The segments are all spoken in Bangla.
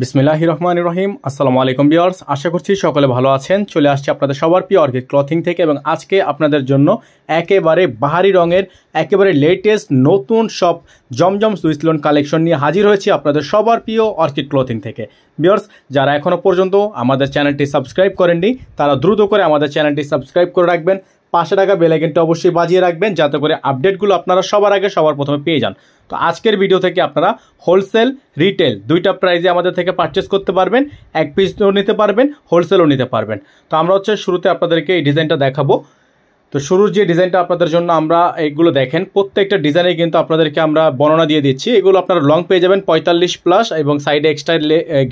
বিসমিল্লাহির রহমানির রহিম। আসসালামু আলাইকুম ভিউয়ার্স, আশা করছি সকলে ভালো আছেন। চলে আসছি আপনাদের সবার প্রিয় অর্কিড ক্লথিং থেকে এবং আজকে আপনাদের জন্য একেবারে বাহারি রঙের একেবারে লেটেস্ট নতুন সব জমজম সুইস লোন কালেকশন নিয়ে হাজির হয়েছি আপনাদের সবার প্রিয় অর্কিড ক্লথিং থেকে। ভিউয়ার্স, যারা এখনও পর্যন্ত আমাদের চ্যানেলটি সাবস্ক্রাইব করেননি তারা দ্রুত করে আমাদের চ্যানেলটি সাবস্ক্রাইব করে রাখবেন, পাশে থাকা বেল আইকনটা অবশ্যই বাজিয়ে রাখবেন যাতে করে আপডেটগুলো আপনারা সবার আগে সবার প্রথমে পেয়ে যান। তো আজকের ভিডিও থেকে আপনারা হোলসেল রিটেল দুইটা প্রাইজে আমাদের থেকে পারচেস করতে পারবেন, এক পিসও নিতে পারবেন, হোলসেলও নিতে পারবেন। তো আমরা শুরুতে আপনাদেরকে এই ডিজাইনটা দেখাবো। তো শুরুর যে ডিজাইনটা আপনাদের জন্য আমরা এগুলো দেখেন, প্রত্যেকটা ডিজাইনে কিন্তু আপনাদেরকে আমরা বর্ণনা দিয়ে দিচ্ছি। এগুলো আপনারা লং পেয়ে যাবেন 45+ এবং সাইডে এক্সট্রা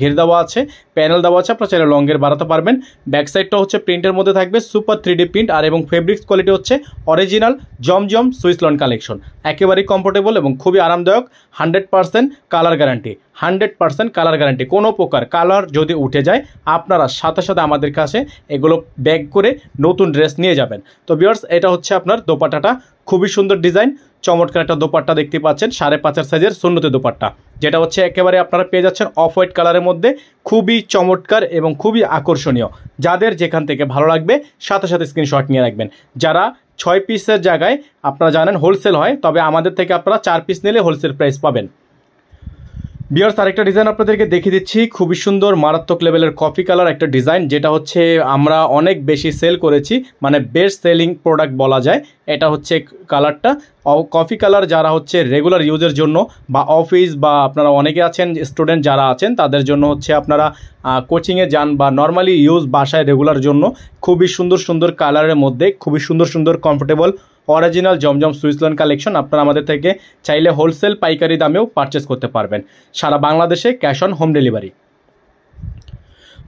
ঘের দেওয়া আছে, প্যানেল দেওয়া আছে, আপনারা চাইলে লংয়ের বাড়াতে পারবেন। ব্যাক সাইডটা হচ্ছে প্রিন্টের মধ্যে থাকবে, সুপার 3D প্রিন্ট আর এবং ফেব্রিক্স কোয়ালিটি হচ্ছে অরিজিনাল জমজম সুইস লন কালেকশন। একেবারেই কমফোর্টেবল এবং খুবই আরামদায়ক। 100% কালার গ্যারান্টি, 100% কালার গ্যারান্টি। কোনো প্রকার কালার যদি উঠে যায় আপনারা সাথে সাথে আমাদের কাছে এগুলো ব্যাক করে নতুন ড্রেস নিয়ে যাবেন। তো ভিউয়ার্স, এটা হচ্ছে আপনার দোপাট্টাটা, খুবই সুন্দর ডিজাইন, চমৎকার একটা দোপাট্টা দেখতে পাচ্ছেন, 5.5 সাইজের সুন্নতি দোপাট্টা, যেটা হচ্ছে একেবারে আপনারা পেয়ে যাচ্ছেন অফ হোয়াইট কালারের মধ্যে। খুবই চমৎকার এবং খুবই আকর্ষণীয়। যাদের যেখান থেকে ভালো লাগবে সাথে সাথে স্ক্রিনশট নিয়ে রাখবেন। যারা 6 পিসের জায়গায় আপনারা জানেন হোলসেল হয়, তবে আমাদের থেকে আপনারা 4 পিস নিলে হোলসেল প্রাইস পাবেন। ভিউয়ার্স, আরেকটা ডিজাইন আপনাদেরকে দেখিয়ে দিচ্ছি, খুবই সুন্দর মারাত্মক লেভেলের কফি কালার একটা ডিজাইন, যেটা হচ্ছে আমরা অনেক বেশি সেল করেছি, মানে বেস্ট সেলিং প্রোডাক্ট বলা যায়। এটা হচ্ছে কালারটা কফি কালার, যারা হচ্ছে রেগুলার ইউজের জন্য বা অফিস বা আপনারা অনেকে আছেন স্টুডেন্ট যারা আছেন তাদের জন্য হচ্ছে আপনারা কোচিংয়ে যান বা নর্মালি ইউজ বাসায় রেগুলার জন্য খুবই সুন্দর সুন্দর কালারের মধ্যে খুবই সুন্দর সুন্দর কমফোর্টেবল অরিজিনাল জমজম সুইস লন কালেকশন আপনারা আমাদের থেকে চাইলে হোলসেল পাইকারি দামেও পারচেস করতে পারবেন, সারা বাংলাদেশে cash on home delivery.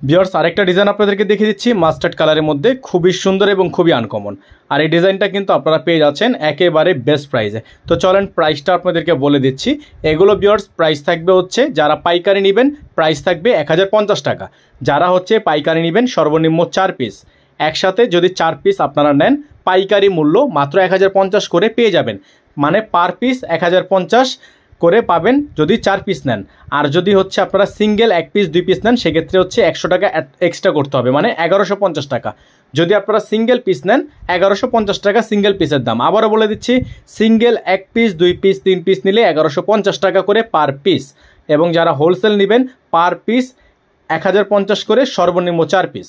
Viewers, আরেকটা ডিজাইন আপনাদেরকে দেখিয়ে দিচ্ছি মাস্টার্ড কালারের মধ্যে, খুবই সুন্দর এবং খুবই আনকমন। আর এই ডিজাইনটা কিন্তু আপনারা পেয়ে যাচ্ছেন একেবারে বেস্ট প্রাইসে। তো চলেন প্রাইসটা আপনাদেরকে বলে দিচ্ছি। এগুলো ভিউয়ার্স প্রাইস থাকবে হচ্ছে, যারা পাইকারি নেবেন প্রাইস থাকবে 1050 টাকা। যারা হচ্ছে পাইকারি নেবেন সর্বনিম্ন 4 পিস, একসাথে যদি 4 পিস আপনারা নেন পাইকারি মূল্য মাত্র 1050 করে পেয়ে যাবেন, মানে পার পিস 1050 করে পাবেন যদি 4 পিস নেন। আর যদি হচ্ছে আপনারা সিঙ্গেল 1 পিস 2 পিস নেন সেক্ষেত্রে হচ্ছে 100 টাকা এক্সট্রা করতে হবে, মানে 1150 টাকা। যদি আপনারা সিঙ্গেল পিস নেন 1150 টাকা সিঙ্গেল পিসের দাম। আবারও বলে দিচ্ছি, সিঙ্গেল 1 পিস 2 পিস 3 পিস নিলে 1150 টাকা করে পার পিস, এবং যারা হোলসেল নেবেন পার পিস 1050 করে সর্বনিম্ন 4 পিস।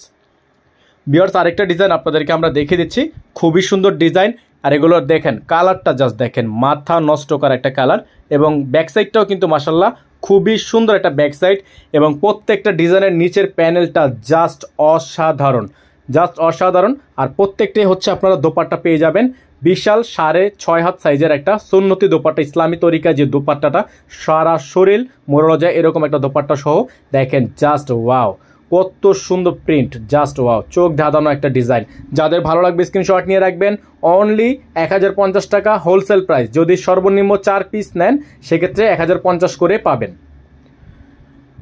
ভিউয়ার্স, আরেকটা ডিজাইন আপনাদেরকে আমরা দেখিয়ে দিচ্ছি, খুবই সুন্দর ডিজাইন। আর এগুলো দেখেন কালারটা, জাস্ট দেখেন মাথা নষ্ট করা একটা কালার, এবং ব্যাক সাইডটাও কিন্তু মাশাল্লাহ খুবই সুন্দর একটা ব্যাক সাইড, এবং প্রত্যেকটা ডিজাইনের নিচের প্যানেলটা জাস্ট অসাধারণ, জাস্ট অসাধারণ। আর প্রত্যেকটাই হচ্ছে আপনারা দোপাট্টা পেয়ে যাবেন বিশাল 6.5 হাত সাইজের একটা সুন্নতি দোপাট্টা, ইসলামী তরিকা যে দোপাট্টাটা সারা শরীর মোড়ানো যায় এরকম একটা দোপাট্টা সহ। দেখেন জাস্ট ওয়াও, কত সুন্দর প্রিন্ট, জাস্ট ওয়াও, চোখ ধাঁধানো একটা ডিজাইন। যাদের ভালো লাগবে স্ক্রিনশট নিয়ে রাখবেন। অনলি 1050 টাকা হোলসেল প্রাইস, যদি সর্বনিম্ন 4 পিস নেন সেক্ষেত্রে 1050 করে পাবেন।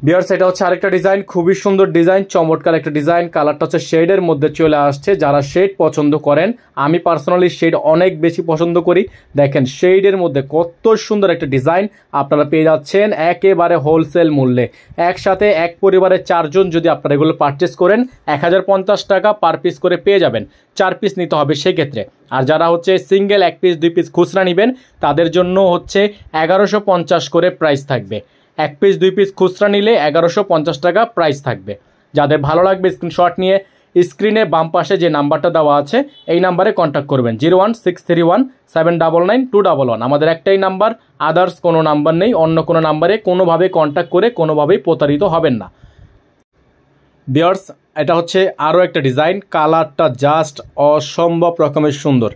ভিউয়ার্স, এটা হচ্ছে আরেকটা ডিজাইন, খুবই সুন্দর ডিজাইন, চমৎকার একটা ডিজাইন। কালারটা হচ্ছে শেডের মধ্যে চলে আসছে। যারা শেড পছন্দ করেন, আমি পার্সোনালি শেড অনেক বেশি পছন্দ করি। দেখেন শেডের মধ্যে কত সুন্দর একটা ডিজাইন আপনারা পেয়ে যাচ্ছেন একেবারে হোলসেল মূল্যে। একসাথে এক পরিবারের 4 জন যদি আপনারা এগুলো পারচেস করেন 1050 টাকা পার পিস করে পেয়ে যাবেন, 4 পিস নিতে হবে সেক্ষেত্রে। আর যারা হচ্ছে সিঙ্গেল 1 পিস 2 পিস খুচরা নেবেন তাদের জন্য হচ্ছে 1150 করে প্রাইস থাকবে। 1 পিস 2 পিস খুচরা নিলে 1150 টাকা প্রাইস থাকবে। যাদের ভালো লাগবে স্ক্রিনশট নিয়ে স্ক্রিনে বাম পাশে যে নাম্বারটা দেওয়া আছে এই নাম্বারে কন্ট্যাক্ট করবেন, 01631792211। আমাদের একটাই নাম্বার, আদার্স কোনো নাম্বার নেই। অন্য কোনো নাম্বারে কোনোভাবে কন্ট্যাক্ট করে কোনোভাবেই প্রতারিত হবেন না। ভিউয়ার্স, এটা হচ্ছে আরও একটা ডিজাইন, কালারটা জাস্ট অসম্ভব রকমের সুন্দর,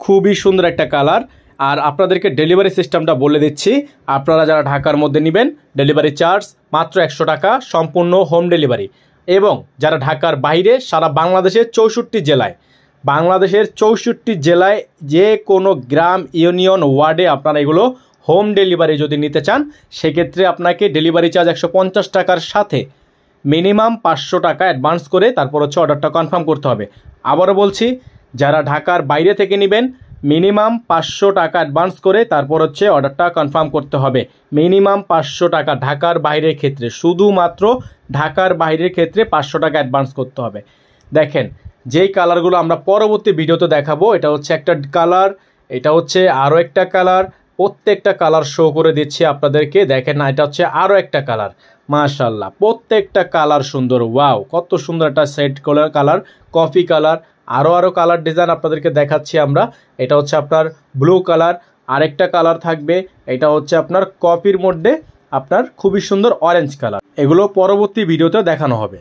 খুবই সুন্দর একটা কালার। আর আপনাদেরকে ডেলিভারি সিস্টেমটা বলে দিচ্ছি। আপনারা যারা ঢাকার মধ্যে নেবেন ডেলিভারি চার্জ মাত্র 100 টাকা, সম্পূর্ণ হোম ডেলিভারি। এবং যারা ঢাকার বাইরে সারা বাংলাদেশের 64 জেলায়, বাংলাদেশের 64 জেলায় যে কোনো গ্রাম ইউনিয়ন ওয়ার্ডে আপনারা এগুলো হোম ডেলিভারি যদি নিতে চান সেক্ষেত্রে আপনাকে ডেলিভারি চার্জ 150 টাকার সাথে মিনিমাম 500 টাকা অ্যাডভান্স করে তারপর হচ্ছে অর্ডারটা কনফার্ম করতে হবে। আবারও বলছি, যারা ঢাকার বাইরে থেকে নেবেন মিনিমাম 500 টাকা অ্যাডভান্স করে তারপর হচ্ছে অর্ডারটা কনফার্ম করতে হবে। মিনিমাম 500 টাকা, ঢাকার বাইরের ক্ষেত্রে, শুধুমাত্র ঢাকার বাইরের ক্ষেত্রে 500 টাকা অ্যাডভান্স করতে হবে। দেখেন যেই কালারগুলো আমরা পরবর্তী ভিডিওতে দেখাবো, এটা হচ্ছে একটা কালার, এটা হচ্ছে আরও একটা কালার, প্রত্যেকটা কালার শো করে দিচ্ছি আপনাদেরকে। দেখেন না, এটা হচ্ছে আরও একটা কালার, মাশাআল্লাহ প্রত্যেকটা কালার সুন্দর। ওয়াও, কত সুন্দর একটা সেট কালার, কফি কালার, আরও কালার ডিজাইন আপনাদেরকে দেখাচ্ছি আমরা। এটা হচ্ছে আপনার ব্লু কালার, আরেকটা কালার থাকবে, এটা হচ্ছে আপনার কফির মধ্যে আপনার খুবই সুন্দর অরেঞ্জ কালার। এগুলো পরবর্তী ভিডিওতে দেখানো হবে।